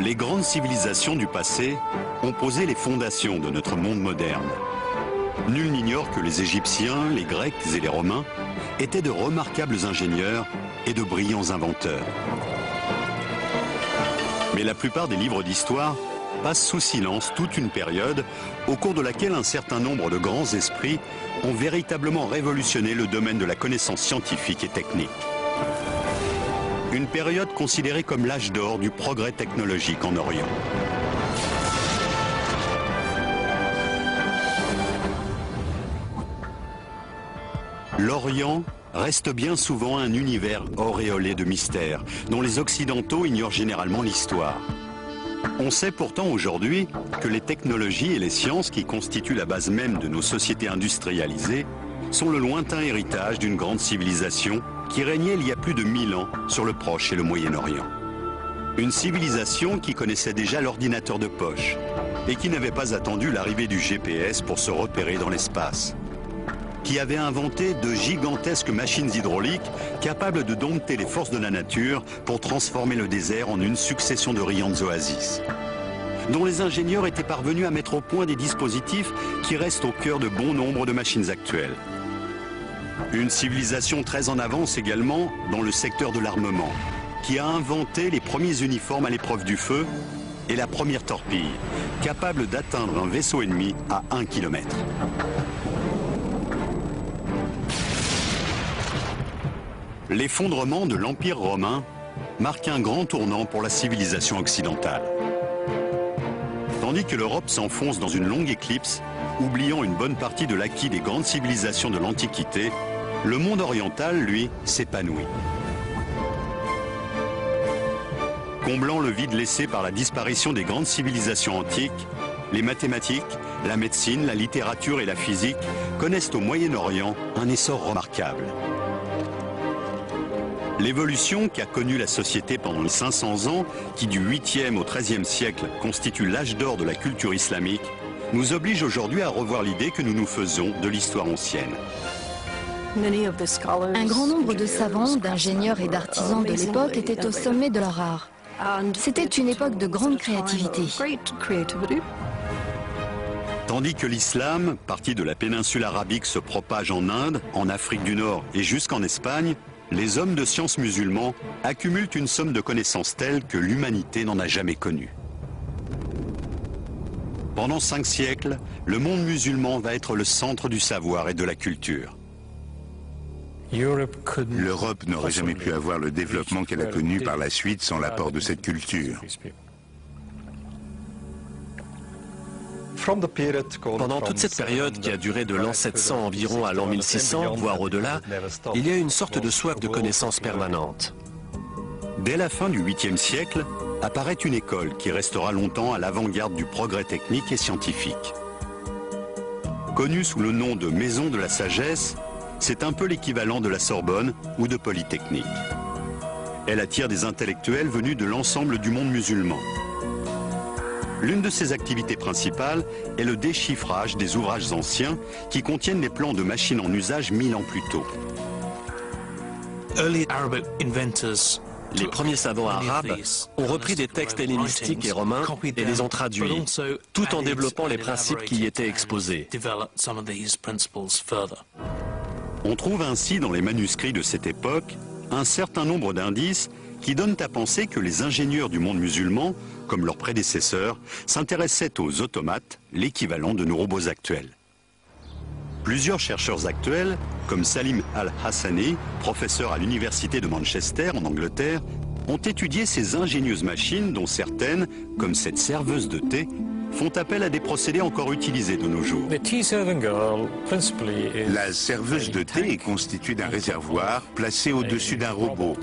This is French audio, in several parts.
Les grandes civilisations du passé ont posé les fondations de notre monde moderne. Nul n'ignore que les Égyptiens, les Grecs et les Romains étaient de remarquables ingénieurs et de brillants inventeurs. Mais la plupart des livres d'histoire passent sous silence toute une période au cours de laquelle un certain nombre de grands esprits ont véritablement révolutionné le domaine de la connaissance scientifique et technique. Une période considérée comme l'âge d'or du progrès technologique en Orient. L'Orient reste bien souvent un univers auréolé de mystères, dont les Occidentaux ignorent généralement l'histoire. On sait pourtant aujourd'hui que les technologies et les sciences qui constituent la base même de nos sociétés industrialisées sont le lointain héritage d'une grande civilisation qui régnait il y a plus de 1000 ans sur le Proche et le Moyen-Orient. Une civilisation qui connaissait déjà l'ordinateur de poche et qui n'avait pas attendu l'arrivée du GPS pour se repérer dans l'espace, qui avait inventé de gigantesques machines hydrauliques capables de dompter les forces de la nature pour transformer le désert en une succession de riantes oasis, dont les ingénieurs étaient parvenus à mettre au point des dispositifs qui restent au cœur de bon nombre de machines actuelles. Une civilisation très en avance également dans le secteur de l'armement, qui a inventé les premiers uniformes à l'épreuve du feu et la première torpille, capable d'atteindre un vaisseau ennemi à 1 km. L'effondrement de l'Empire romain marque un grand tournant pour la civilisation occidentale. Tandis que l'Europe s'enfonce dans une longue éclipse, oubliant une bonne partie de l'acquis des grandes civilisations de l'Antiquité, le monde oriental, lui, s'épanouit. Comblant le vide laissé par la disparition des grandes civilisations antiques, les mathématiques, la médecine, la littérature et la physique connaissent au Moyen-Orient un essor remarquable. L'évolution qu'a connue la société pendant les 500 ans, qui du 8e au 13e siècle constitue l'âge d'or de la culture islamique, nous oblige aujourd'hui à revoir l'idée que nous nous faisons de l'histoire ancienne. Un grand nombre de savants, d'ingénieurs et d'artisans de l'époque étaient au sommet de leur art. C'était une époque de grande créativité. Tandis que l'islam, parti de la péninsule arabique, se propage en Inde, en Afrique du Nord et jusqu'en Espagne, les hommes de science musulmans accumulent une somme de connaissances telles que l'humanité n'en a jamais connue. Pendant 5 siècles, le monde musulman va être le centre du savoir et de la culture. L'Europe n'aurait jamais pu avoir le développement qu'elle a connu par la suite sans l'apport de cette culture. Pendant toute cette période qui a duré de l'an 700 environ à l'an 1600, voire au-delà, il y a une sorte de soif de connaissance permanente. Dès la fin du 8e siècle, apparaît une école qui restera longtemps à l'avant-garde du progrès technique et scientifique. Connue sous le nom de Maison de la Sagesse, c'est un peu l'équivalent de la Sorbonne ou de Polytechnique. Elle attire des intellectuels venus de l'ensemble du monde musulman. L'une de ses activités principales est le déchiffrage des ouvrages anciens qui contiennent les plans de machines en usage 1000 ans plus tôt. Les premiers savants arabes ont repris des textes hellénistiques et romains et les ont traduits, tout en développant les principes qui y étaient exposés. On trouve ainsi dans les manuscrits de cette époque un certain nombre d'indices qui donnent à penser que les ingénieurs du monde musulman, comme leurs prédécesseurs, s'intéressaient aux automates, l'équivalent de nos robots actuels. Plusieurs chercheurs actuels, comme Salim Al-Hassani, professeur à l'université de Manchester en Angleterre, ont étudié ces ingénieuses machines dont certaines, comme cette serveuse de thé, font appel à des procédés encore utilisés de nos jours. La serveuse de thé est constituée d'un réservoir placé au-dessus d'un robot.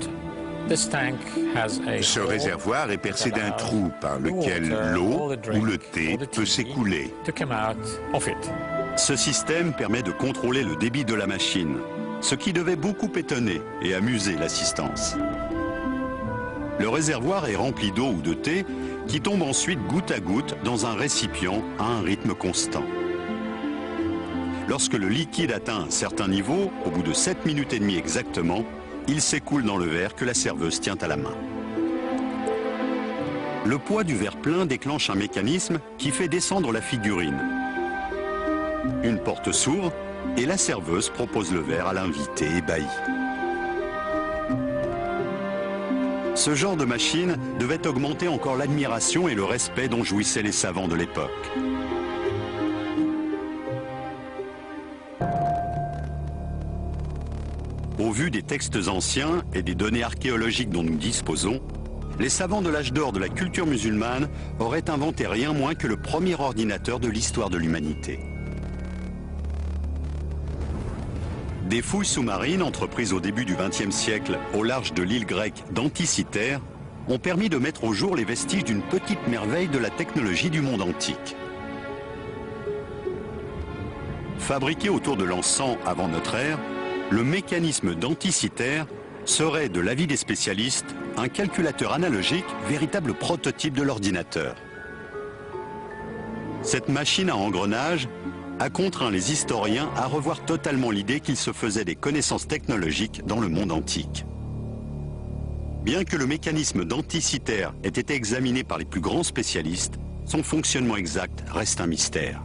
Ce réservoir est percé d'un trou par lequel l'eau ou le thé peut s'écouler. Ce système permet de contrôler le débit de la machine, ce qui devait beaucoup étonner et amuser l'assistance. Le réservoir est rempli d'eau ou de thé qui tombe ensuite goutte à goutte dans un récipient à un rythme constant. Lorsque le liquide atteint un certain niveau, au bout de 7 minutes et demie exactement, il s'écoule dans le verre que la serveuse tient à la main. Le poids du verre plein déclenche un mécanisme qui fait descendre la figurine. Une porte s'ouvre et la serveuse propose le verre à l'invité ébahi. Ce genre de machine devait augmenter encore l'admiration et le respect dont jouissaient les savants de l'époque. Au vu des textes anciens et des données archéologiques dont nous disposons, les savants de l'âge d'or de la culture musulmane auraient inventé rien moins que le premier ordinateur de l'histoire de l'humanité. Des fouilles sous-marines entreprises au début du XXe siècle au large de l'île grecque d'Anticythère ont permis de mettre au jour les vestiges d'une petite merveille de la technologie du monde antique. Fabriqué autour de l'an 100 avant notre ère, le mécanisme d'Anticythère serait, de l'avis des spécialistes, un calculateur analogique, véritable prototype de l'ordinateur. Cette machine à engrenages a contraint les historiens à revoir totalement l'idée qu'ils se faisaient des connaissances technologiques dans le monde antique. Bien que le mécanisme d'Anticythère ait été examiné par les plus grands spécialistes, son fonctionnement exact reste un mystère.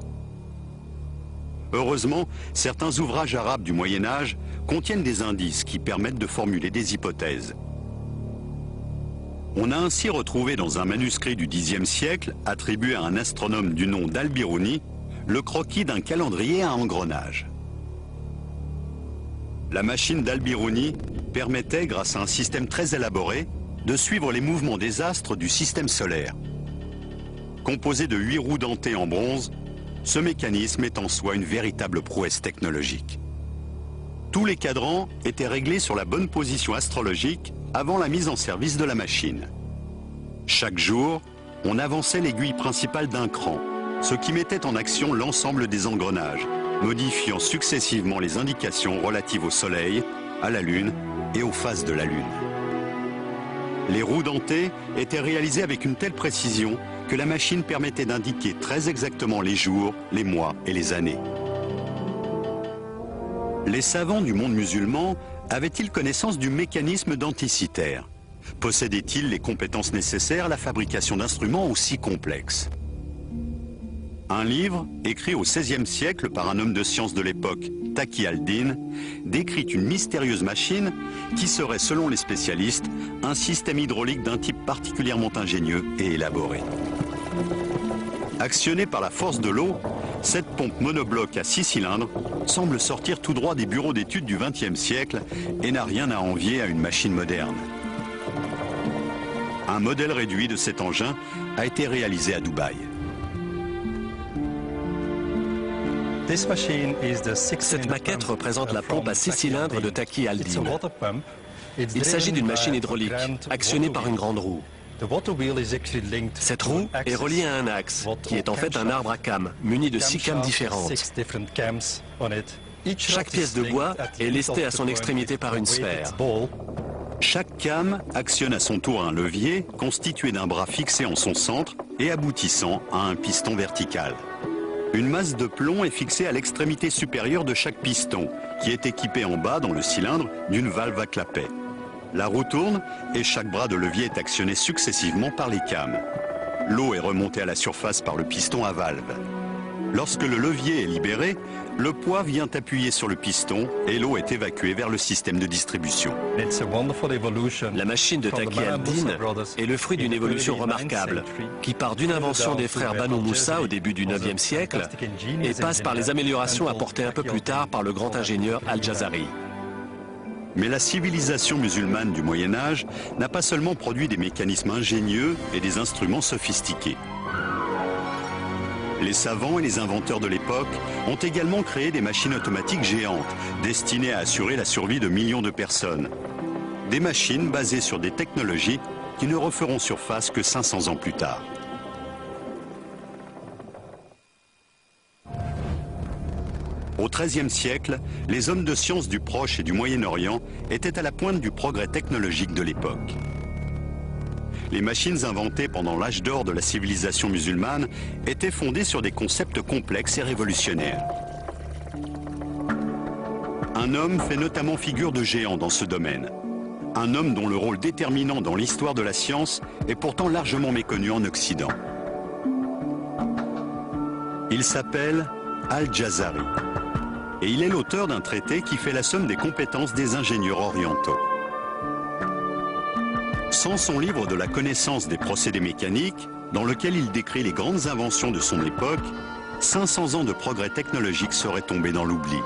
Heureusement, certains ouvrages arabes du Moyen-Âge contiennent des indices qui permettent de formuler des hypothèses. On a ainsi retrouvé dans un manuscrit du Xe siècle, attribué à un astronome du nom d'Al-Biruni, le croquis d'un calendrier à engrenages. La machine d'Al-Biruni permettait, grâce à un système très élaboré, de suivre les mouvements des astres du système solaire. Composé de 8 roues dentées en bronze, ce mécanisme est en soi une véritable prouesse technologique. Tous les cadrans étaient réglés sur la bonne position astrologique avant la mise en service de la machine. Chaque jour, on avançait l'aiguille principale d'un cran, ce qui mettait en action l'ensemble des engrenages, modifiant successivement les indications relatives au Soleil, à la Lune et aux phases de la Lune. Les roues dentées étaient réalisées avec une telle précision que la machine permettait d'indiquer très exactement les jours, les mois et les années. Les savants du monde musulman avaient-ils connaissance du mécanisme d'Anticythère? Possédaient-ils les compétences nécessaires à la fabrication d'instruments aussi complexes? Un livre, écrit au XVIe siècle par un homme de science de l'époque, Taqi al-Din, décrit une mystérieuse machine qui serait, selon les spécialistes, un système hydraulique d'un type particulièrement ingénieux et élaboré. Actionnée par la force de l'eau, cette pompe monobloc à 6 cylindres semble sortir tout droit des bureaux d'études du XXe siècle et n'a rien à envier à une machine moderne. Un modèle réduit de cet engin a été réalisé à Dubaï. Cette maquette représente la pompe à 6 cylindres de Taqi al-Din. Il s'agit d'une machine hydraulique, actionnée par une grande roue. Cette roue est reliée à un axe, qui est en fait un arbre à cames, muni de 6 cames différentes. Chaque pièce de bois est lestée à son extrémité par une sphère. Chaque came actionne à son tour un levier constitué d'un bras fixé en son centre et aboutissant à un piston vertical. Une masse de plomb est fixée à l'extrémité supérieure de chaque piston, qui est équipé en bas, dans le cylindre, d'une valve à clapet. La roue tourne et chaque bras de levier est actionné successivement par les cames. L'eau est remontée à la surface par le piston à valve. Lorsque le levier est libéré, le poids vient appuyer sur le piston et l'eau est évacuée vers le système de distribution. La machine de Taqi al-Din est le fruit d'une évolution remarquable, qui part d'une invention des frères Banu Moussa au début du IXe siècle et passe par les améliorations apportées un peu plus tard par le grand ingénieur Al-Jazari. Mais la civilisation musulmane du Moyen-Âge n'a pas seulement produit des mécanismes ingénieux et des instruments sophistiqués. Les savants et les inventeurs de l'époque ont également créé des machines automatiques géantes, destinées à assurer la survie de millions de personnes. Des machines basées sur des technologies qui ne referont surface que 500 ans plus tard. Au XIIIe siècle, les hommes de science du Proche et du Moyen-Orient étaient à la pointe du progrès technologique de l'époque. Les machines inventées pendant l'âge d'or de la civilisation musulmane étaient fondées sur des concepts complexes et révolutionnaires. Un homme fait notamment figure de géant dans ce domaine. un homme dont le rôle déterminant dans l'histoire de la science est pourtant largement méconnu en Occident. Il s'appelle Al-Jazari et il est l'auteur d'un traité qui fait la somme des compétences des ingénieurs orientaux. Sans son livre de la connaissance des procédés mécaniques, dans lequel il décrit les grandes inventions de son époque, 500 ans de progrès technologiques seraient tombés dans l'oubli.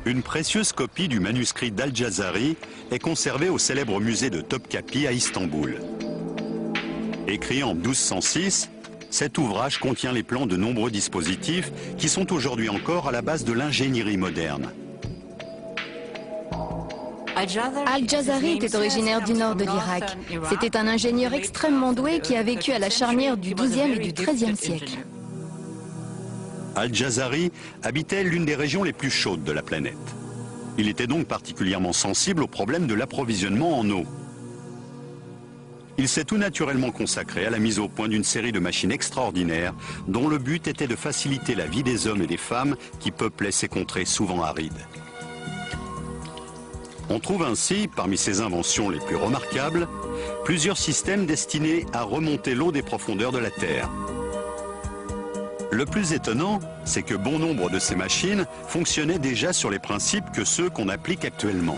Une précieuse copie du manuscrit d'Al-Jazari est conservée au célèbre musée de Topkapi à Istanbul. Écrit en 1206, cet ouvrage contient les plans de nombreux dispositifs qui sont aujourd'hui encore à la base de l'ingénierie moderne. Al-Jazari était originaire du nord de l'Irak. C'était un ingénieur extrêmement doué qui a vécu à la charnière du XIIe et du XIIIe siècle. Al-Jazari habitait l'une des régions les plus chaudes de la planète. Il était donc particulièrement sensible au problème de l'approvisionnement en eau. Il s'est tout naturellement consacré à la mise au point d'une série de machines extraordinaires dont le but était de faciliter la vie des hommes et des femmes qui peuplaient ces contrées souvent arides. On trouve ainsi, parmi ses inventions les plus remarquables, plusieurs systèmes destinés à remonter l'eau des profondeurs de la Terre. Le plus étonnant, c'est que bon nombre de ces machines fonctionnaient déjà sur les principes que ceux qu'on applique actuellement.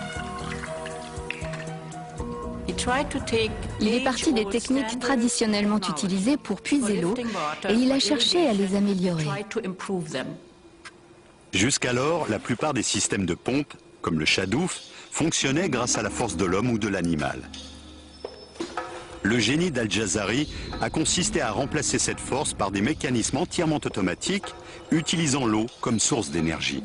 Il est parti des techniques traditionnellement utilisées pour puiser l'eau et il a cherché à les améliorer. Jusqu'alors, la plupart des systèmes de pompe, comme le chadouf, fonctionnaient grâce à la force de l'homme ou de l'animal. Le génie d'Al-Jazari a consisté à remplacer cette force par des mécanismes entièrement automatiques, utilisant l'eau comme source d'énergie.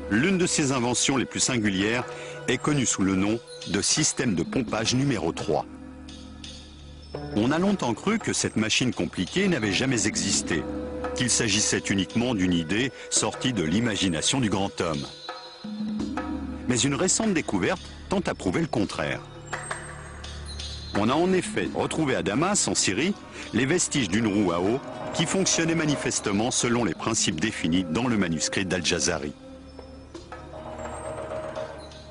L'une de ses inventions les plus singulières est connue sous le nom de système de pompage numéro 3. On a longtemps cru que cette machine compliquée n'avait jamais existé, qu'il s'agissait uniquement d'une idée sortie de l'imagination du grand homme. Mais une récente découverte tente à prouver le contraire. On a en effet retrouvé à Damas, en Syrie, les vestiges d'une roue à eau qui fonctionnait manifestement selon les principes définis dans le manuscrit d'Al-Jazari.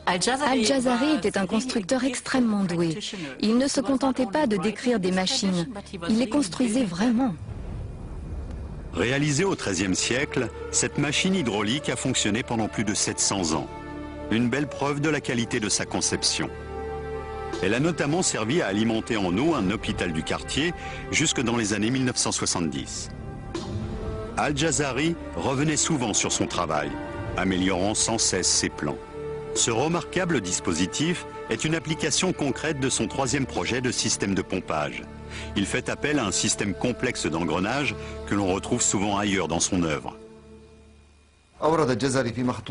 Al-Jazari était un constructeur extrêmement doué. Il ne se contentait pas de décrire des machines, il les construisait vraiment. Réalisée au XIIIe siècle, cette machine hydraulique a fonctionné pendant plus de 700 ans. Une belle preuve de la qualité de sa conception. Elle a notamment servi à alimenter en eau un hôpital du quartier jusque dans les années 1970. Al-Jazari revenait souvent sur son travail, améliorant sans cesse ses plans. Ce remarquable dispositif est une application concrète de son troisième projet de système de pompage. Il fait appel à un système complexe d'engrenage que l'on retrouve souvent ailleurs dans son œuvre.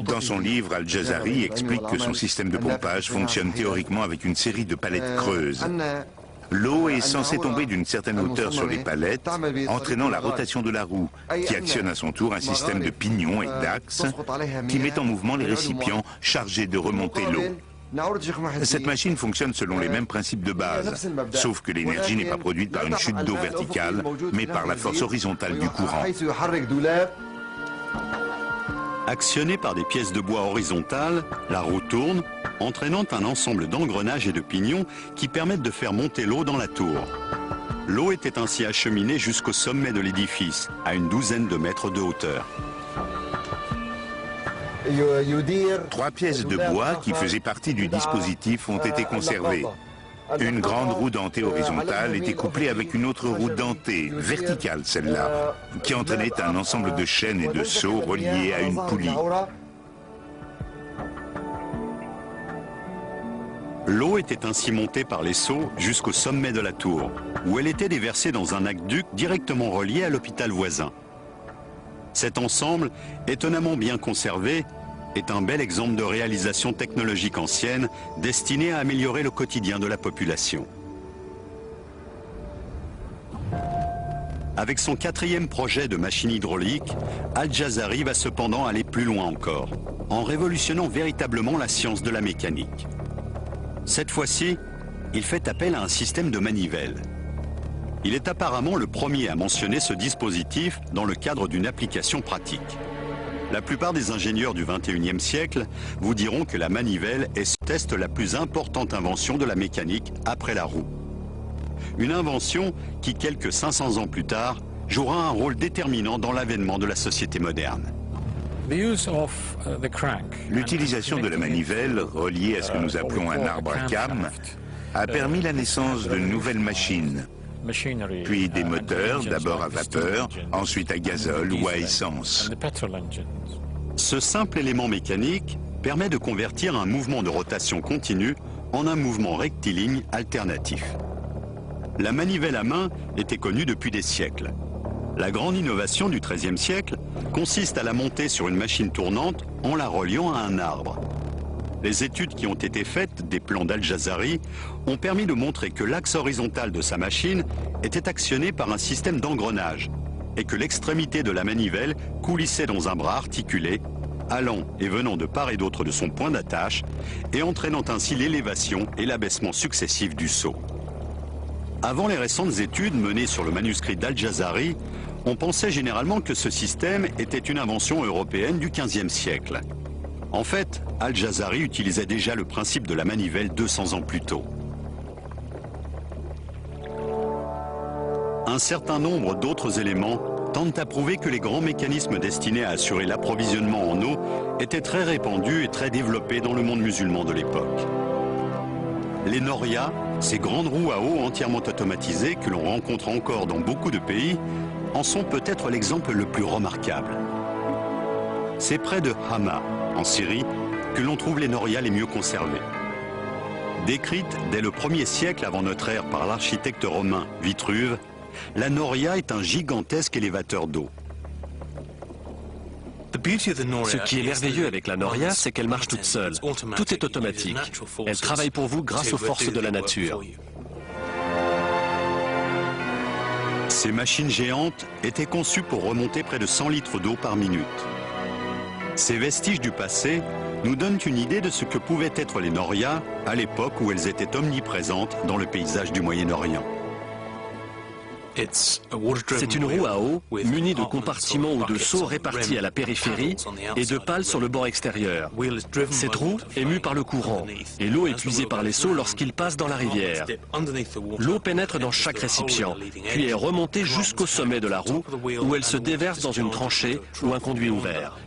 Dans son livre, Al-Jazari explique que son système de pompage fonctionne théoriquement avec une série de palettes creuses. L'eau est censée tomber d'une certaine hauteur sur les palettes, entraînant la rotation de la roue, qui actionne à son tour un système de pignons et d'axes, qui met en mouvement les récipients chargés de remonter l'eau. Cette machine fonctionne selon les mêmes principes de base, sauf que l'énergie n'est pas produite par une chute d'eau verticale, mais par la force horizontale du courant. Actionnée par des pièces de bois horizontales, la roue tourne, entraînant un ensemble d'engrenages et de pignons qui permettent de faire monter l'eau dans la tour. L'eau était ainsi acheminée jusqu'au sommet de l'édifice, à une douzaine de mètres de hauteur. 3 pièces de bois qui faisaient partie du dispositif ont été conservées. Une grande roue dentée horizontale était couplée avec une autre roue dentée, verticale celle-là, qui entraînait un ensemble de chaînes et de seaux reliés à une poulie. L'eau était ainsi montée par les seaux jusqu'au sommet de la tour, où elle était déversée dans un aqueduc directement relié à l'hôpital voisin. Cet ensemble, étonnamment bien conservé, est un bel exemple de réalisation technologique ancienne destinée à améliorer le quotidien de la population. Avec son 4e projet de machine hydraulique, Al-Jazari va cependant aller plus loin encore, en révolutionnant véritablement la science de la mécanique. Cette fois-ci, il fait appel à un système de manivelle. Il est apparemment le premier à mentionner ce dispositif dans le cadre d'une application pratique. La plupart des ingénieurs du XXIe siècle vous diront que la manivelle est test la plus importante invention de la mécanique après la roue. Une invention qui, quelques 500 ans plus tard, jouera un rôle déterminant dans l'avènement de la société moderne. L'utilisation de la manivelle, reliée à ce que nous appelons un arbre à cames, a permis la naissance de nouvelles machines, puis des moteurs, d'abord à vapeur, ensuite à gazole ou à essence. Ce simple élément mécanique permet de convertir un mouvement de rotation continue en un mouvement rectiligne alternatif. La manivelle à main était connue depuis des siècles. La grande innovation du XIIIe siècle consiste à la monter sur une machine tournante en la reliant à un arbre. Les études qui ont été faites des plans d'Al-Jazari ont permis de montrer que l'axe horizontal de sa machine était actionné par un système d'engrenage et que l'extrémité de la manivelle coulissait dans un bras articulé, allant et venant de part et d'autre de son point d'attache et entraînant ainsi l'élévation et l'abaissement successifs du seau. Avant les récentes études menées sur le manuscrit d'Al-Jazari, on pensait généralement que ce système était une invention européenne du XVe siècle. En fait, Al-Jazari utilisait déjà le principe de la manivelle 200 ans plus tôt. Un certain nombre d'autres éléments tentent à prouver que les grands mécanismes destinés à assurer l'approvisionnement en eau étaient très répandus et très développés dans le monde musulman de l'époque. Les norias, ces grandes roues à eau entièrement automatisées que l'on rencontre encore dans beaucoup de pays, en sont peut-être l'exemple le plus remarquable. C'est près de Hama, en Syrie, que l'on trouve les norias les mieux conservées. Décrite dès le 1er siècle avant notre ère par l'architecte romain Vitruve, la noria est un gigantesque élévateur d'eau. Ce qui est merveilleux avec la noria, c'est qu'elle marche toute seule. Tout est automatique. Elle travaille pour vous grâce aux forces de la nature. Ces machines géantes étaient conçues pour remonter près de 100 litres d'eau par minute. Ces vestiges du passé nous donnent une idée de ce que pouvaient être les norias à l'époque où elles étaient omniprésentes dans le paysage du Moyen-Orient. C'est une roue à eau munie de compartiments ou de seaux répartis à la périphérie et de pales sur le bord extérieur. Cette roue est mue par le courant et l'eau est puisée par les seaux lorsqu'ils passent dans la rivière. L'eau pénètre dans chaque récipient, puis est remontée jusqu'au sommet de la roue où elle se déverse dans une tranchée ou un conduit ouvert.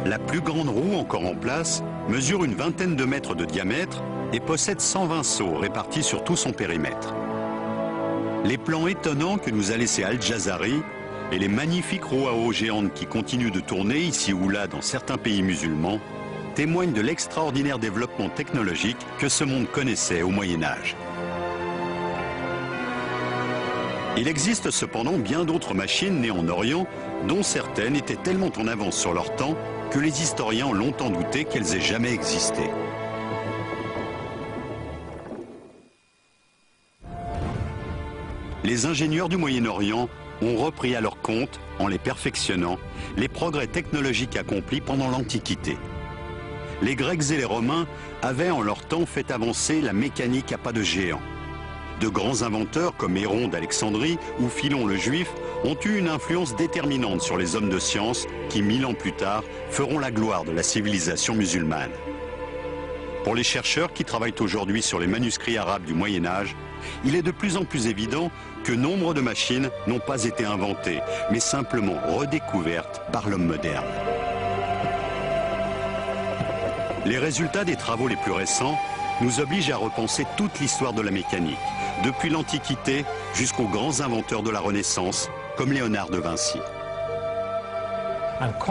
La plus grande roue encore en place mesure une vingtaine de mètres de diamètre et possède 120 seaux répartis sur tout son périmètre. Les plans étonnants que nous a laissés Al-Jazari et les magnifiques roues à eau géantes qui continuent de tourner ici ou là dans certains pays musulmans témoignent de l'extraordinaire développement technologique que ce monde connaissait au Moyen-Âge. Il existe cependant bien d'autres machines nées en Orient dont certaines étaient tellement en avance sur leur temps que les historiens ont longtemps douté qu'elles aient jamais existé. Les ingénieurs du Moyen-Orient ont repris à leur compte, en les perfectionnant, les progrès technologiques accomplis pendant l'Antiquité. Les Grecs et les Romains avaient en leur temps fait avancer la mécanique à pas de géant. De grands inventeurs comme Héron d'Alexandrie ou Philon le Juif ont eu une influence déterminante sur les hommes de science qui, 1000 ans plus tard, feront la gloire de la civilisation musulmane. Pour les chercheurs qui travaillent aujourd'hui sur les manuscrits arabes du Moyen-Âge, il est de plus en plus évident que nombre de machines n'ont pas été inventées, mais simplement redécouvertes par l'homme moderne. Les résultats des travaux les plus récents nous obligent à repenser toute l'histoire de la mécanique, depuis l'Antiquité jusqu'aux grands inventeurs de la Renaissance, comme Léonard de Vinci.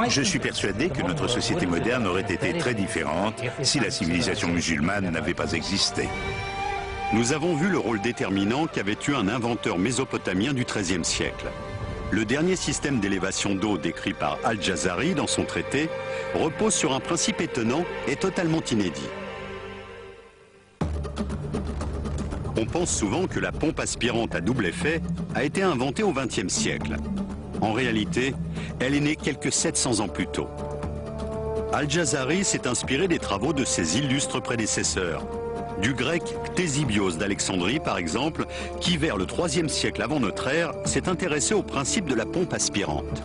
Je suis persuadé que notre société moderne aurait été très différente si la civilisation musulmane n'avait pas existé. Nous avons vu le rôle déterminant qu'avait eu un inventeur mésopotamien du XIIIe siècle. Le dernier système d'élévation d'eau décrit par Al-Jazari dans son traité repose sur un principe étonnant et totalement inédit. On pense souvent que la pompe aspirante à double effet a été inventée au XXe siècle. En réalité, elle est née quelques 700 ans plus tôt. Al-Jazari s'est inspiré des travaux de ses illustres prédécesseurs, du grec Ctésibios d'Alexandrie par exemple, qui vers le IIIe siècle avant notre ère s'est intéressé au principe de la pompe aspirante.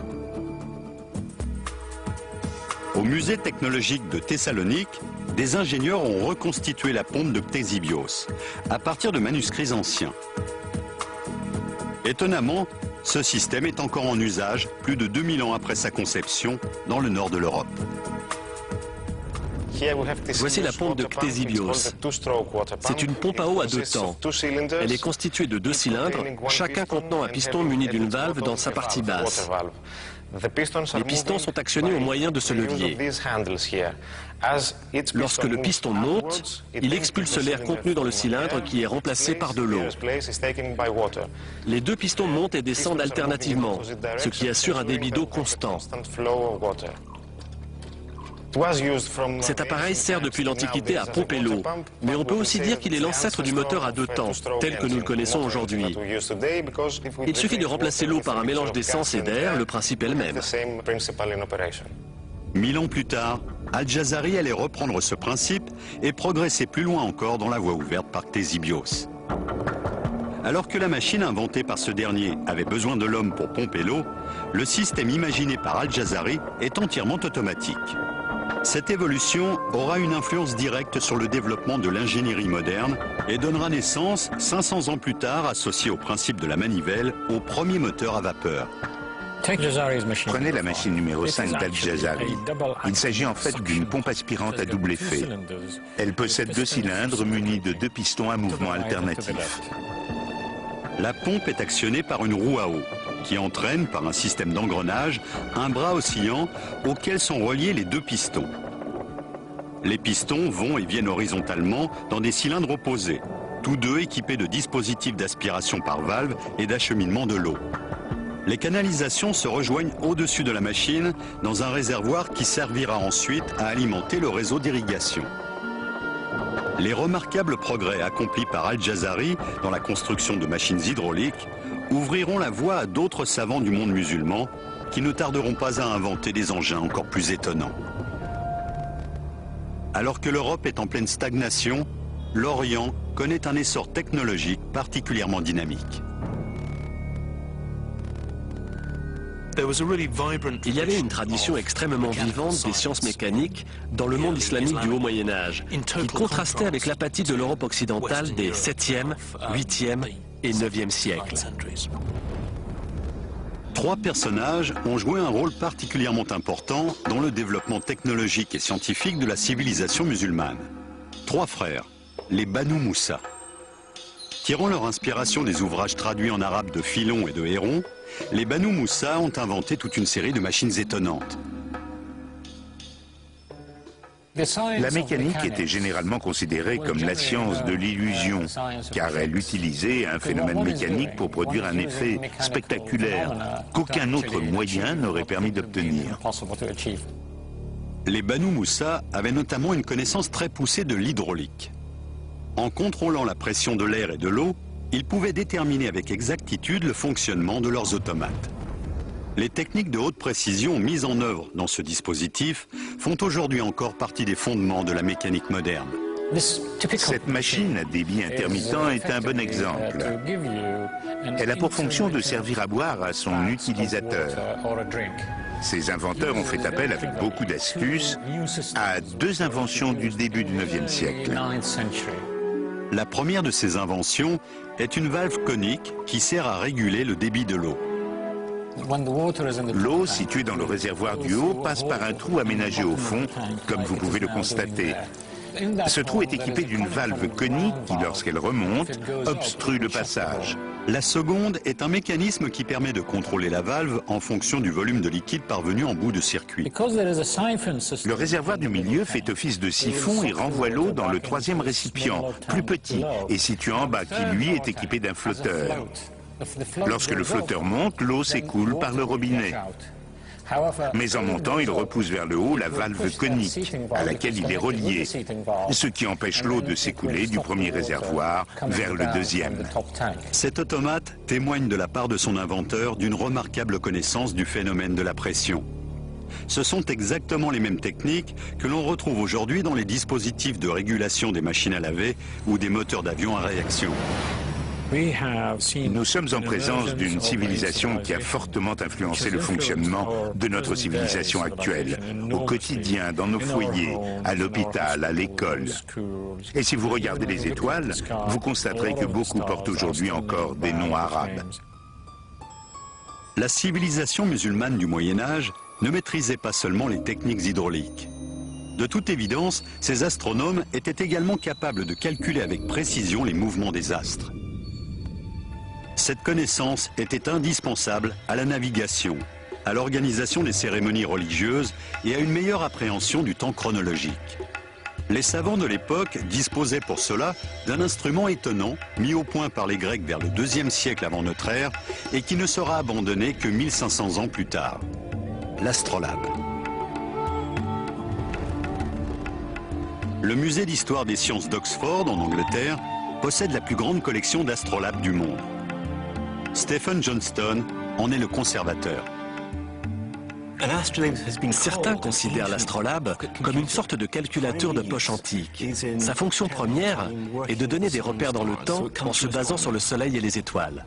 musée technologique de Thessalonique, des ingénieurs ont reconstitué la pompe de Ctésibios à partir de manuscrits anciens. Étonnamment, ce système est encore en usage plus de 2000 ans après sa conception dans le nord de l'Europe. Voici la pompe de Ctésibios. C'est une pompe à eau à 2 temps. Elle est constituée de 2 cylindres, chacun contenant un piston muni d'une valve dans sa partie basse. Les pistons sont actionnés au moyen de ce levier. Lorsque le piston monte, il expulse l'air contenu dans le cylindre qui est remplacé par de l'eau. Les 2 pistons montent et descendent alternativement, ce qui assure un débit d'eau constant. Cet appareil sert depuis l'Antiquité à pomper l'eau, mais on peut aussi dire qu'il est l'ancêtre du moteur à 2 temps, tel que nous le connaissons aujourd'hui. Il suffit de remplacer l'eau par un mélange d'essence et d'air, le principe est le même. 1000 ans plus tard, Al-Jazari allait reprendre ce principe et progresser plus loin encore dans la voie ouverte par Ctésibios. Alors que la machine inventée par ce dernier avait besoin de l'homme pour pomper l'eau, le système imaginé par Al-Jazari est entièrement automatique. Cette évolution aura une influence directe sur le développement de l'ingénierie moderne et donnera naissance, 500 ans plus tard, associé au principe de la manivelle, au premier moteur à vapeur. Prenez la machine numéro 5 d'Al-Jazari. Il s'agit en fait d'une pompe aspirante à double effet. Elle possède 2 cylindres munis de 2 pistons à mouvement alternatif. La pompe est actionnée par une roue à eau, qui entraîne, par un système d'engrenage, un bras oscillant auquel sont reliés les 2 pistons. Les pistons vont et viennent horizontalement dans des cylindres opposés, tous 2 équipés de dispositifs d'aspiration par valve et d'acheminement de l'eau. Les canalisations se rejoignent au-dessus de la machine dans un réservoir qui servira ensuite à alimenter le réseau d'irrigation. Les remarquables progrès accomplis par Al-Jazari dans la construction de machines hydrauliques ouvriront la voie à d'autres savants du monde musulman qui ne tarderont pas à inventer des engins encore plus étonnants. Alors que l'Europe est en pleine stagnation, l'Orient connaît un essor technologique particulièrement dynamique. Il y avait une tradition extrêmement vivante des sciences mécaniques dans le monde islamique du Haut Moyen-Âge, qui contrastait avec l'apathie de l'Europe occidentale des 7e, 8e et 9e siècles. 3 personnages ont joué un rôle particulièrement important dans le développement technologique et scientifique de la civilisation musulmane. 3 frères, les Banu Moussa. Tirant leur inspiration des ouvrages traduits en arabe de Philon et de Héron, les Banu Moussa ont inventé toute une série de machines étonnantes. La mécanique était généralement considérée comme la science de l'illusion, car elle utilisait un phénomène mécanique pour produire un effet spectaculaire qu'aucun autre moyen n'aurait permis d'obtenir. Les Banu Moussa avaient notamment une connaissance très poussée de l'hydraulique. En contrôlant la pression de l'air et de l'eau, ils pouvaient déterminer avec exactitude le fonctionnement de leurs automates. Les techniques de haute précision mises en œuvre dans ce dispositif font aujourd'hui encore partie des fondements de la mécanique moderne. Cette machine à débit intermittent est un bon exemple. Elle a pour fonction de servir à boire à son utilisateur. Ses inventeurs ont fait appel avec beaucoup d'astuces à 2 inventions du début du IXe siècle. La première de ces inventions est une valve conique qui sert à réguler le débit de l'eau. L'eau située dans le réservoir du haut passe par un trou aménagé au fond, comme vous pouvez le constater. Ce trou est équipé d'une valve conique qui, lorsqu'elle remonte, obstrue le passage. La seconde est un mécanisme qui permet de contrôler la valve en fonction du volume de liquide parvenu en bout de circuit. Le réservoir du milieu fait office de siphon et renvoie l'eau dans le 3e récipient, plus petit et situé en bas, qui lui est équipé d'un flotteur. Lorsque le flotteur monte, l'eau s'écoule par le robinet. Mais en montant, il repousse vers le haut la valve conique à laquelle il est relié, ce qui empêche l'eau de s'écouler du premier réservoir vers le 2e. Cet automate témoigne de la part de son inventeur d'une remarquable connaissance du phénomène de la pression. Ce sont exactement les mêmes techniques que l'on retrouve aujourd'hui dans les dispositifs de régulation des machines à laver ou des moteurs d'avion à réaction. Nous sommes en présence d'une civilisation qui a fortement influencé le fonctionnement de notre civilisation actuelle, au quotidien, dans nos foyers, à l'hôpital, à l'école. Et si vous regardez les étoiles, vous constaterez que beaucoup portent aujourd'hui encore des noms arabes. La civilisation musulmane du Moyen-Âge ne maîtrisait pas seulement les techniques hydrauliques. De toute évidence, ces astronomes étaient également capables de calculer avec précision les mouvements des astres. Cette connaissance était indispensable à la navigation, à l'organisation des cérémonies religieuses et à une meilleure appréhension du temps chronologique. Les savants de l'époque disposaient pour cela d'un instrument étonnant, mis au point par les Grecs vers le IIe siècle avant notre ère et qui ne sera abandonné que 1500 ans plus tard, l'astrolabe. Le musée d'histoire des sciences d'Oxford, en Angleterre, possède la plus grande collection d'astrolabes du monde. Stephen Johnston en est le conservateur. Certains considèrent l'astrolabe comme une sorte de calculateur de poche antique. Sa fonction première est de donner des repères dans le temps en se basant sur le soleil et les étoiles.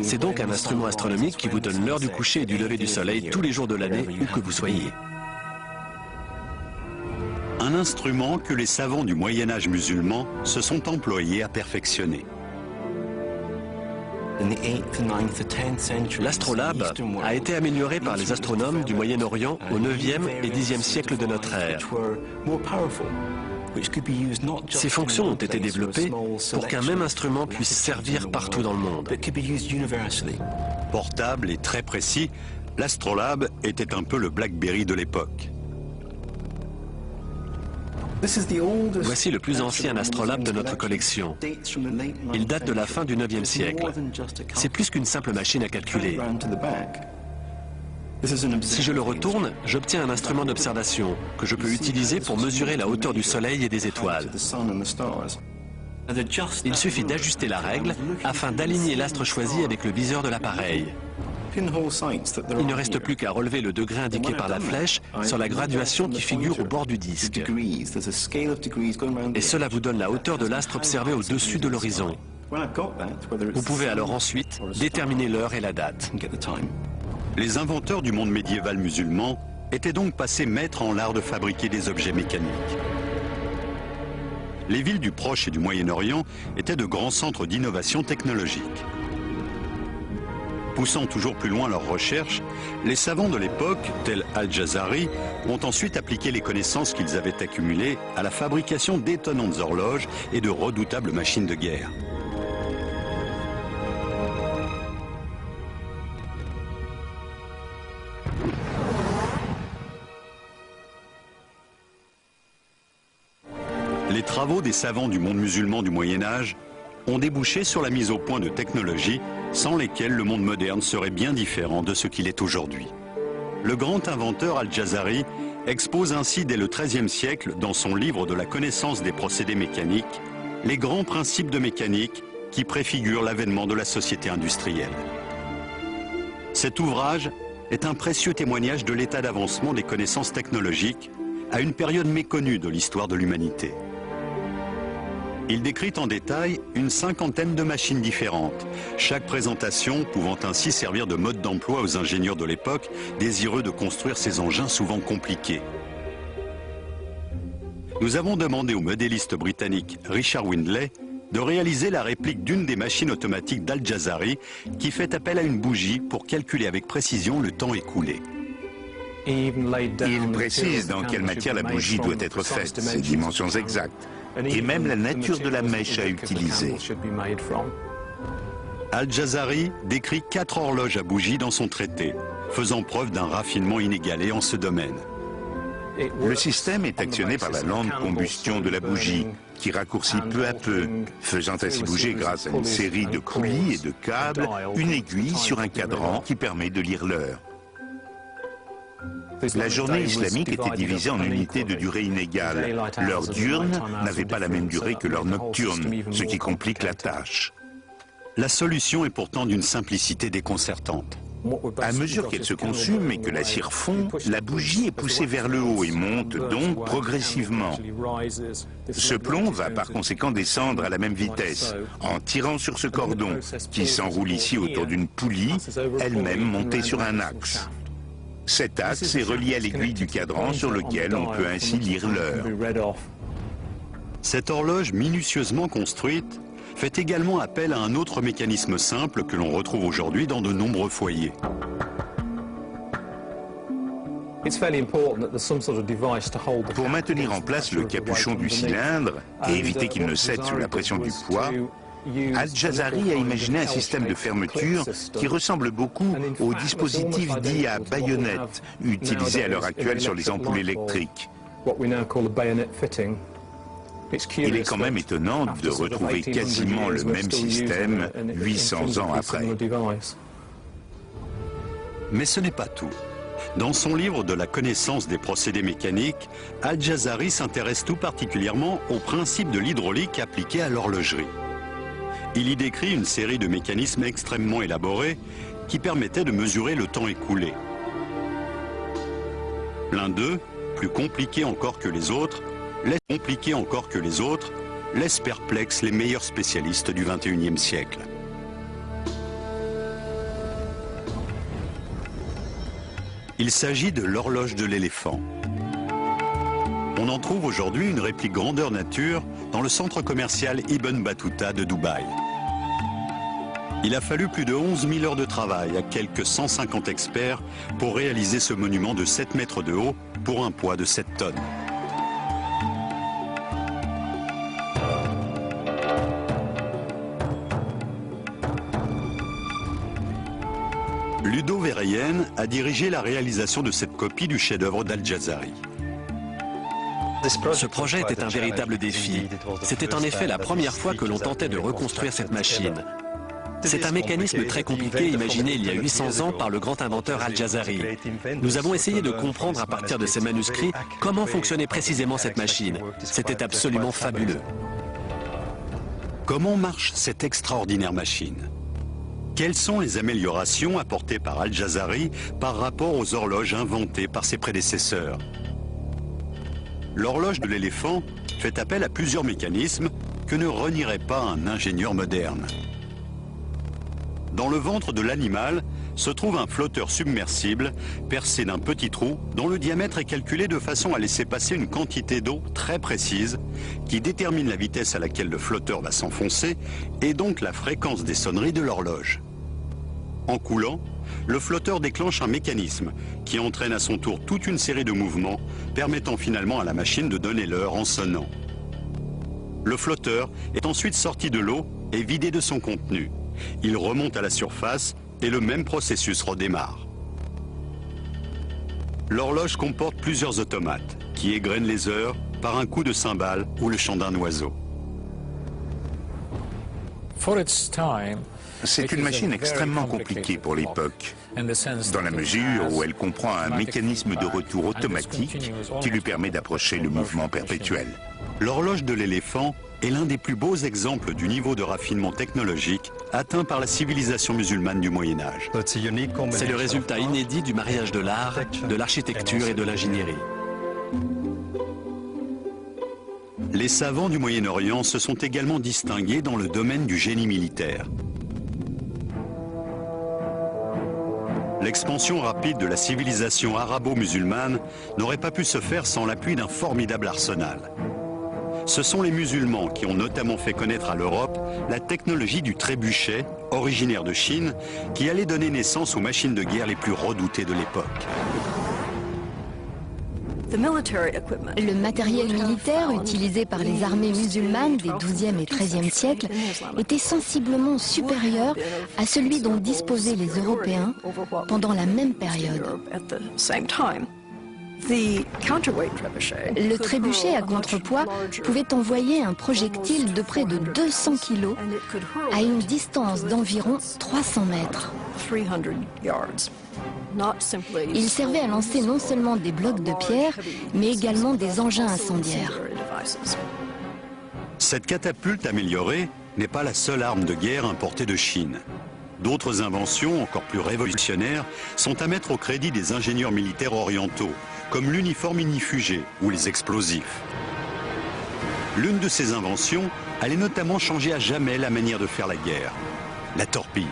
C'est donc un instrument astronomique qui vous donne l'heure du coucher et du lever du soleil tous les jours de l'année, où que vous soyez. Un instrument que les savants du Moyen-Âge musulman se sont employés à perfectionner. L'astrolabe a été amélioré par les astronomes du Moyen-Orient au 9e et 10e siècle de notre ère. Ces fonctions ont été développées pour qu'un même instrument puisse servir partout dans le monde. Portable et très précis, l'astrolabe était un peu le BlackBerry de l'époque. Voici le plus ancien astrolabe de notre collection. Il date de la fin du 9e siècle. C'est plus qu'une simple machine à calculer. Si je le retourne, j'obtiens un instrument d'observation que je peux utiliser pour mesurer la hauteur du soleil et des étoiles. Il suffit d'ajuster la règle afin d'aligner l'astre choisi avec le viseur de l'appareil. Il ne reste plus qu'à relever le degré indiqué par la flèche sur la graduation qui figure au bord du disque. Et cela vous donne la hauteur de l'astre observé au-dessus de l'horizon. Vous pouvez alors ensuite déterminer l'heure et la date. Les inventeurs du monde médiéval musulman étaient donc passés maîtres en l'art de fabriquer des objets mécaniques. Les villes du Proche et du Moyen-Orient étaient de grands centres d'innovation technologique. Poussant toujours plus loin leurs recherches, les savants de l'époque, tels Al-Jazari, ont ensuite appliqué les connaissances qu'ils avaient accumulées à la fabrication d'étonnantes horloges et de redoutables machines de guerre. Les travaux des savants du monde musulman du Moyen-Âge ont débouché sur la mise au point de technologies sans lesquelles le monde moderne serait bien différent de ce qu'il est aujourd'hui. Le grand inventeur Al-Jazari expose ainsi dès le XIIIe siècle, dans son livre de la connaissance des procédés mécaniques, les grands principes de mécanique qui préfigurent l'avènement de la société industrielle. Cet ouvrage est un précieux témoignage de l'état d'avancement des connaissances technologiques à une période méconnue de l'histoire de l'humanité. Il décrit en détail une cinquantaine de machines différentes, chaque présentation pouvant ainsi servir de mode d'emploi aux ingénieurs de l'époque désireux de construire ces engins souvent compliqués. Nous avons demandé au modéliste britannique Richard Windley de réaliser la réplique d'une des machines automatiques d'Al-Jazari qui fait appel à une bougie pour calculer avec précision le temps écoulé. Il précise dans quelle matière la bougie doit être faite, ses dimensions exactes, et même la nature de la mèche à utiliser. Al-Jazari décrit 4 horloges à bougie dans son traité, faisant preuve d'un raffinement inégalé en ce domaine. Le système est actionné par la lente combustion de la bougie, qui raccourcit peu à peu, faisant ainsi bouger grâce à une série de poulies et de câbles, une aiguille sur un cadran qui permet de lire l'heure. La journée islamique était divisée en unités de durée inégale. L'heure diurne n'avait pas la même durée que l'heure nocturne, ce qui complique la tâche. La solution est pourtant d'une simplicité déconcertante. À mesure qu'elle se consume et que la cire fond, la bougie est poussée vers le haut et monte donc progressivement. Ce plomb va par conséquent descendre à la même vitesse, en tirant sur ce cordon, qui s'enroule ici autour d'une poulie, elle-même montée sur un axe. Cet axe est relié à l'aiguille du cadran sur lequel on peut ainsi lire l'heure. Cette horloge minutieusement construite fait également appel à un autre mécanisme simple que l'on retrouve aujourd'hui dans de nombreux foyers. Pour maintenir en place le capuchon du cylindre et éviter qu'il ne cède sous la pression du poids, Al-Jazari a imaginé un système de fermeture qui ressemble beaucoup au dispositif dit à baïonnette, utilisé à l'heure actuelle sur les ampoules électriques. Il est quand même étonnant de retrouver quasiment le même système 800 ans après. Mais ce n'est pas tout. Dans son livre de la connaissance des procédés mécaniques, Al-Jazari s'intéresse tout particulièrement au principe de l'hydraulique appliqué à l'horlogerie. Il y décrit une série de mécanismes extrêmement élaborés qui permettaient de mesurer le temps écoulé. L'un d'eux, plus compliqué encore que les autres, laisse perplexes les meilleurs spécialistes du XXIe siècle. Il s'agit de l'horloge de l'éléphant. On en trouve aujourd'hui une réplique grandeur nature dans le centre commercial Ibn Battuta de Dubaï. Il a fallu plus de 11 000 heures de travail à quelques 150 experts pour réaliser ce monument de 7 mètres de haut pour un poids de 7 tonnes. Ludo Verheyen a dirigé la réalisation de cette copie du chef-d'œuvre d'Al-Jazari. Ce projet était un véritable défi. C'était en effet la première fois que l'on tentait de reconstruire cette machine. C'est un mécanisme très compliqué imaginé il y a 800 ans par le grand inventeur Al-Jazari. Nous avons essayé de comprendre à partir de ces manuscrits comment fonctionnait précisément cette machine. C'était absolument fabuleux. Comment marche cette extraordinaire machine ? Quelles sont les améliorations apportées par Al-Jazari par rapport aux horloges inventées par ses prédécesseurs? L'horloge de l'éléphant fait appel à plusieurs mécanismes que ne renierait pas un ingénieur moderne. Dans le ventre de l'animal se trouve un flotteur submersible percé d'un petit trou dont le diamètre est calculé de façon à laisser passer une quantité d'eau très précise qui détermine la vitesse à laquelle le flotteur va s'enfoncer et donc la fréquence des sonneries de l'horloge. En coulant, le flotteur déclenche un mécanisme qui entraîne à son tour toute une série de mouvements permettant finalement à la machine de donner l'heure en sonnant. Le flotteur est ensuite sorti de l'eau et vidé de son contenu. Il remonte à la surface et le même processus redémarre. L'horloge comporte plusieurs automates qui égrènent les heures par un coup de cymbale ou le chant d'un oiseau. C'est une machine extrêmement compliquée pour l'époque, dans la mesure où elle comprend un mécanisme de retour automatique qui lui permet d'approcher le mouvement perpétuel. L'horloge de l'éléphant est l'un des plus beaux exemples du niveau de raffinement technologique atteint par la civilisation musulmane du Moyen-Âge. C'est le résultat inédit du mariage de l'art, de l'architecture et de l'ingénierie. Les savants du Moyen-Orient se sont également distingués dans le domaine du génie militaire. L'expansion rapide de la civilisation arabo-musulmane n'aurait pas pu se faire sans l'appui d'un formidable arsenal. Ce sont les musulmans qui ont notamment fait connaître à l'Europe la technologie du trébuchet, originaire de Chine, qui allait donner naissance aux machines de guerre les plus redoutées de l'époque. Le matériel militaire utilisé par les armées musulmanes des XIIe et XIIIe siècles était sensiblement supérieur à celui dont disposaient les Européens pendant la même période. Le trébuchet à contrepoids pouvait envoyer un projectile de près de 200 kg à une distance d'environ 300 mètres. Il servait à lancer non seulement des blocs de pierre, mais également des engins incendiaires. Cette catapulte améliorée n'est pas la seule arme de guerre importée de Chine. D'autres inventions, encore plus révolutionnaires, sont à mettre au crédit des ingénieurs militaires orientaux, comme l'uniforme ignifugé ou les explosifs. L'une de ces inventions allait notamment changer à jamais la manière de faire la guerre, la torpille.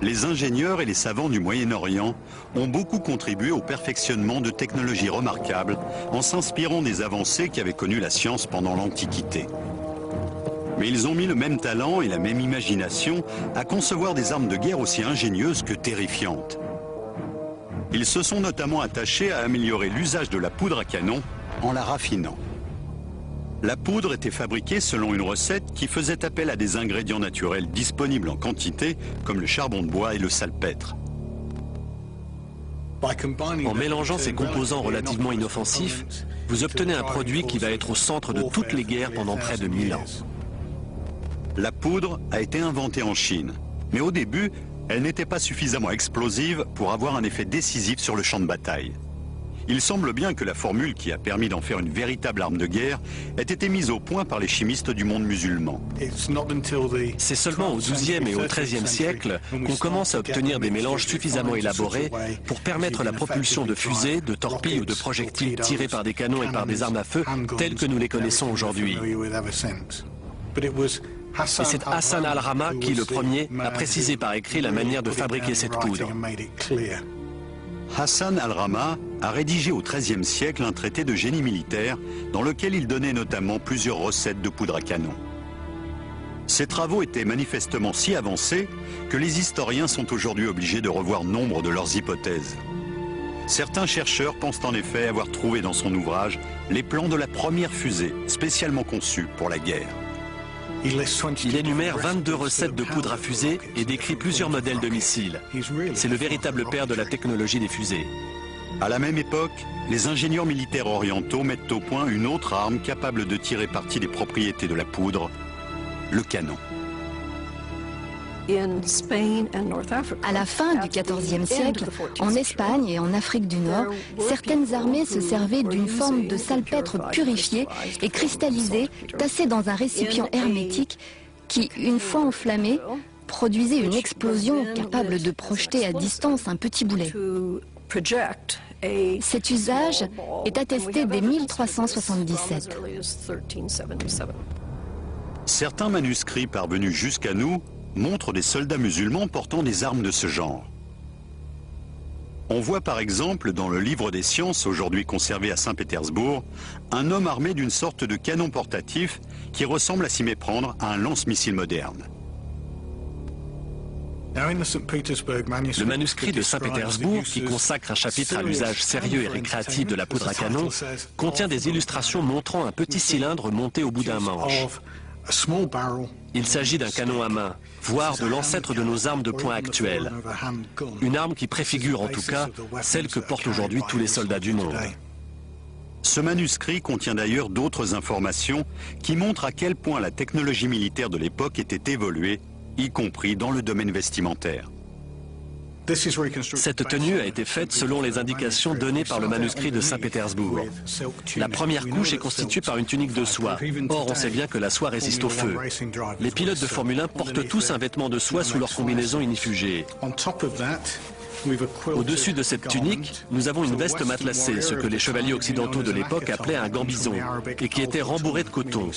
Les ingénieurs et les savants du Moyen-Orient ont beaucoup contribué au perfectionnement de technologies remarquables en s'inspirant des avancées qu'avait connues la science pendant l'Antiquité. Mais ils ont mis le même talent et la même imagination à concevoir des armes de guerre aussi ingénieuses que terrifiantes. Ils se sont notamment attachés à améliorer l'usage de la poudre à canon en la raffinant. La poudre était fabriquée selon une recette qui faisait appel à des ingrédients naturels disponibles en quantité, comme le charbon de bois et le salpêtre. En mélangeant ces composants relativement inoffensifs, vous obtenez un produit qui va être au centre de toutes les guerres pendant près de 1000 ans. La poudre a été inventée en Chine, mais au début, elle n'était pas suffisamment explosive pour avoir un effet décisif sur le champ de bataille. Il semble bien que la formule qui a permis d'en faire une véritable arme de guerre ait été mise au point par les chimistes du monde musulman. C'est seulement au XIIe et au XIIIe siècle qu'on commence à obtenir des mélanges suffisamment élaborés pour permettre la propulsion de fusées, de torpilles ou de projectiles tirés par des canons et par des armes à feu telles que nous les connaissons aujourd'hui. Et c'est Hassan al-Rama qui, le premier, a précisé par écrit la manière de fabriquer cette poudre. Hassan al-Rama a rédigé au XIIIe siècle un traité de génie militaire dans lequel il donnait notamment plusieurs recettes de poudre à canon. Ces travaux étaient manifestement si avancés que les historiens sont aujourd'hui obligés de revoir nombre de leurs hypothèses. Certains chercheurs pensent en effet avoir trouvé dans son ouvrage les plans de la première fusée spécialement conçue pour la guerre. Il énumère 22 recettes de poudre à fusée et décrit plusieurs modèles de missiles. C'est le véritable père de la technologie des fusées. À la même époque, les ingénieurs militaires orientaux mettent au point une autre arme capable de tirer parti des propriétés de la poudre, le canon. À la fin du XIVe siècle, en Espagne et en Afrique du Nord, certaines armées se servaient d'une forme de salpêtre purifié et cristallisé, tassé dans un récipient hermétique qui, une fois enflammé, produisait une explosion capable de projeter à distance un petit boulet. Cet usage est attesté dès 1377. Certains manuscrits parvenus jusqu'à nous montrent des soldats musulmans portant des armes de ce genre. On voit par exemple dans le livre des sciences, aujourd'hui conservé à Saint-Pétersbourg, un homme armé d'une sorte de canon portatif qui ressemble à s'y méprendre à un lance-missile moderne. Le manuscrit de Saint-Pétersbourg, qui consacre un chapitre à l'usage sérieux et récréatif de la poudre à canon, contient des illustrations montrant un petit cylindre monté au bout d'un manche. Il s'agit d'un canon à main, voire de l'ancêtre de nos armes de poing actuelles. Une arme qui préfigure en tout cas celle que portent aujourd'hui tous les soldats du monde. Ce manuscrit contient d'ailleurs d'autres informations qui montrent à quel point la technologie militaire de l'époque était évoluée, y compris dans le domaine vestimentaire. Cette tenue a été faite selon les indications données par le manuscrit de Saint-Pétersbourg. La première couche est constituée par une tunique de soie. Or, on sait bien que la soie résiste au feu. Les pilotes de Formule 1 portent tous un vêtement de soie sous leur combinaison ignifugée. Au-dessus de cette tunique, nous avons une veste matelassée, ce que les chevaliers occidentaux de l'époque appelaient un gambison, et qui était rembourré de coton.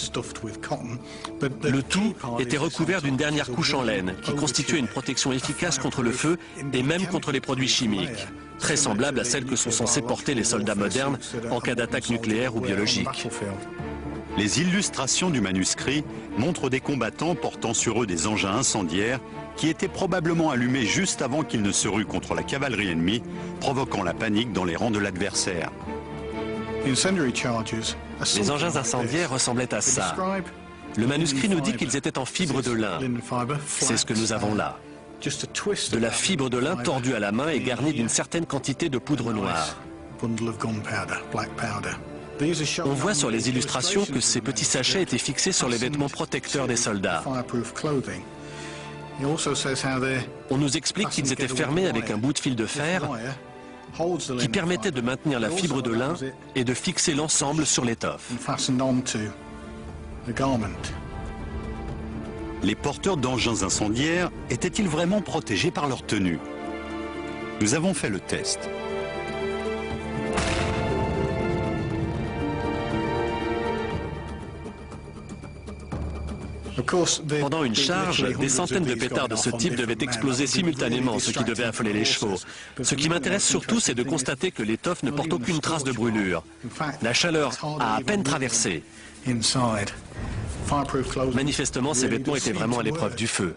Le tout était recouvert d'une dernière couche en laine, qui constituait une protection efficace contre le feu et même contre les produits chimiques, très semblable à celle que sont censés porter les soldats modernes en cas d'attaque nucléaire ou biologique. Les illustrations du manuscrit montrent des combattants portant sur eux des engins incendiaires qui étaient probablement allumés juste avant qu'ils ne se ruent contre la cavalerie ennemie, provoquant la panique dans les rangs de l'adversaire. Les engins incendiaires ressemblaient à ça. Le manuscrit nous dit qu'ils étaient en fibre de lin. C'est ce que nous avons là. De la fibre de lin tordue à la main et garnie d'une certaine quantité de poudre noire. On voit sur les illustrations que ces petits sachets étaient fixés sur les vêtements protecteurs des soldats. On nous explique qu'ils étaient fermés avec un bout de fil de fer qui permettait de maintenir la fibre de lin et de fixer l'ensemble sur l'étoffe. Les porteurs d'engins incendiaires étaient-ils vraiment protégés par leur tenue? Nous avons fait le test. Pendant une charge, des centaines de pétards de ce type devaient exploser simultanément, ce qui devait affoler les chevaux. Ce qui m'intéresse surtout, c'est de constater que l'étoffe ne porte aucune trace de brûlure. La chaleur a à peine traversé. Manifestement, ces vêtements étaient vraiment à l'épreuve du feu.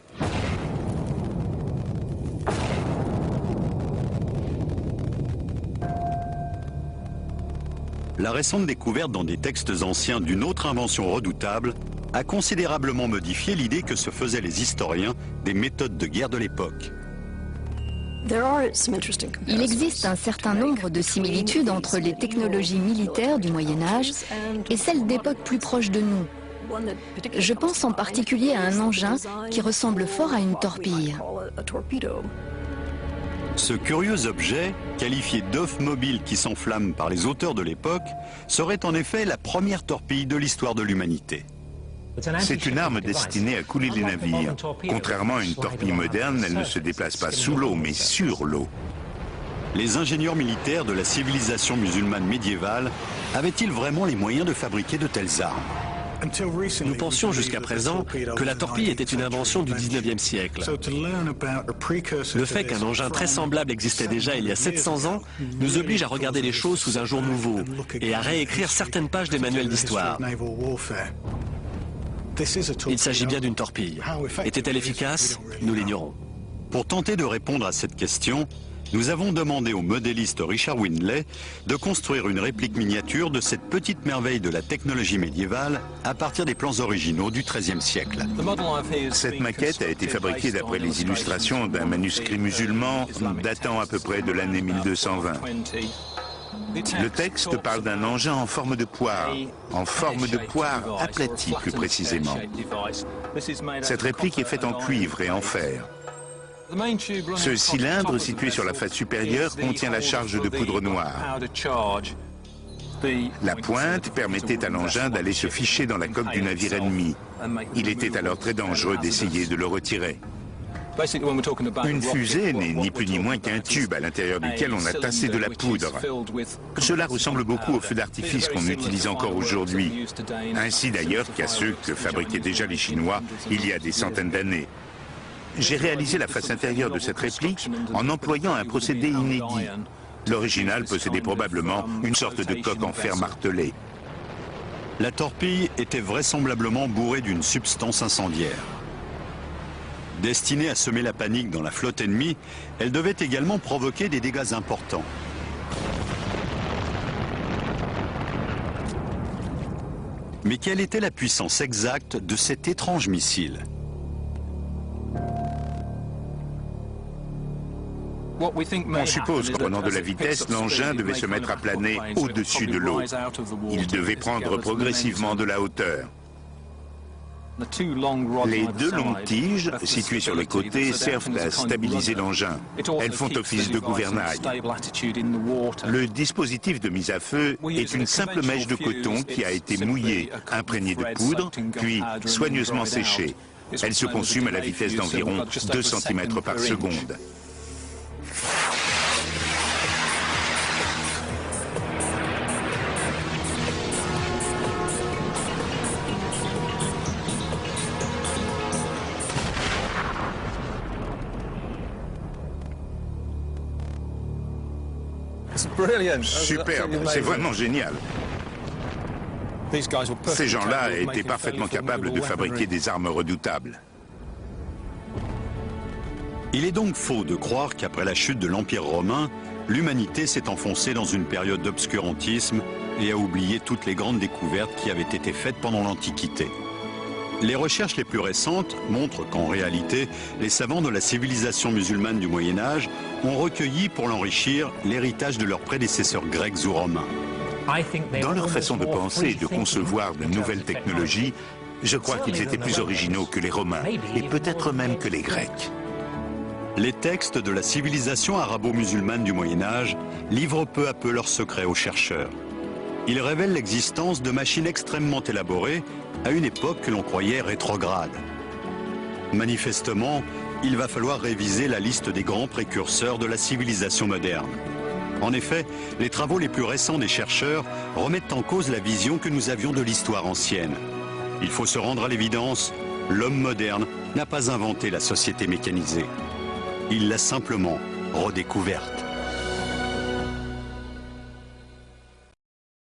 La récente découverte dans des textes anciens d'une autre invention redoutable a considérablement modifié l'idée que se faisaient les historiens des méthodes de guerre de l'époque. Il existe un certain nombre de similitudes entre les technologies militaires du Moyen-Âge et celles d'époques plus proches de nous. Je pense en particulier à un engin qui ressemble fort à une torpille. Ce curieux objet, qualifié d'œuf mobile qui s'enflamme par les auteurs de l'époque, serait en effet la première torpille de l'histoire de l'humanité. C'est une arme destinée à couler les navires. Contrairement à une torpille moderne, elle ne se déplace pas sous l'eau, mais sur l'eau. Les ingénieurs militaires de la civilisation musulmane médiévale avaient-ils vraiment les moyens de fabriquer de telles armes? Nous pensions jusqu'à présent que la torpille était une invention du 19e siècle. Le fait qu'un engin très semblable existait déjà il y a 700 ans nous oblige à regarder les choses sous un jour nouveau et à réécrire certaines pages des manuels d'histoire. Il s'agit bien d'une torpille. Était-elle efficace? Nous l'ignorons. Pour tenter de répondre à cette question, nous avons demandé au modéliste Richard Windley de construire une réplique miniature de cette petite merveille de la technologie médiévale à partir des plans originaux du XIIIe siècle. Cette maquette a été fabriquée d'après les illustrations d'un manuscrit musulman datant à peu près de l'année 1220. Le texte parle d'un engin en forme de poire aplati plus précisément. Cette réplique est faite en cuivre et en fer. Ce cylindre situé sur la face supérieure contient la charge de poudre noire. La pointe permettait à l'engin d'aller se ficher dans la coque du navire ennemi. Il était alors très dangereux d'essayer de le retirer. Une fusée n'est ni plus ni moins qu'un tube à l'intérieur duquel on a tassé de la poudre. Cela ressemble beaucoup aux feux d'artifice qu'on utilise encore aujourd'hui, ainsi d'ailleurs qu'à ceux que fabriquaient déjà les Chinois il y a des centaines d'années. J'ai réalisé la face intérieure de cette réplique en employant un procédé inédit. L'original possédait probablement une sorte de coque en fer martelé. La torpille était vraisemblablement bourrée d'une substance incendiaire. Destinée à semer la panique dans la flotte ennemie, elle devait également provoquer des dégâts importants. Mais quelle était la puissance exacte de cet étrange missile? On suppose qu'en prenant de la vitesse, l'engin devait se mettre à planer au-dessus de l'eau. Il devait prendre progressivement de la hauteur. Les deux longues tiges, situées sur les côtés, servent à stabiliser l'engin. Elles font office de gouvernail. Le dispositif de mise à feu est une simple mèche de coton qui a été mouillée, imprégnée de poudre, puis soigneusement séchée. Elle se consume à la vitesse d'environ 2 cm par seconde. Superbe, c'est vraiment génial. Ces gens-là étaient parfaitement capables de fabriquer des armes redoutables. Il est donc faux de croire qu'après la chute de l'Empire romain, l'humanité s'est enfoncée dans une période d'obscurantisme et a oublié toutes les grandes découvertes qui avaient été faites pendant l'Antiquité. Les recherches les plus récentes montrent qu'en réalité, les savants de la civilisation musulmane du Moyen-Âge ont recueilli pour l'enrichir l'héritage de leurs prédécesseurs grecs ou romains. Dans leur façon de penser et de concevoir de nouvelles technologies, je crois qu'ils étaient plus originaux que les Romains, et peut-être même que les Grecs. Les textes de la civilisation arabo-musulmane du Moyen-Âge livrent peu à peu leurs secrets aux chercheurs. Ils révèlent l'existence de machines extrêmement élaborées à une époque que l'on croyait rétrograde. Manifestement, il va falloir réviser la liste des grands précurseurs de la civilisation moderne. En effet, les travaux les plus récents des chercheurs remettent en cause la vision que nous avions de l'histoire ancienne. Il faut se rendre à l'évidence, l'homme moderne n'a pas inventé la société mécanisée. Il l'a simplement redécouverte.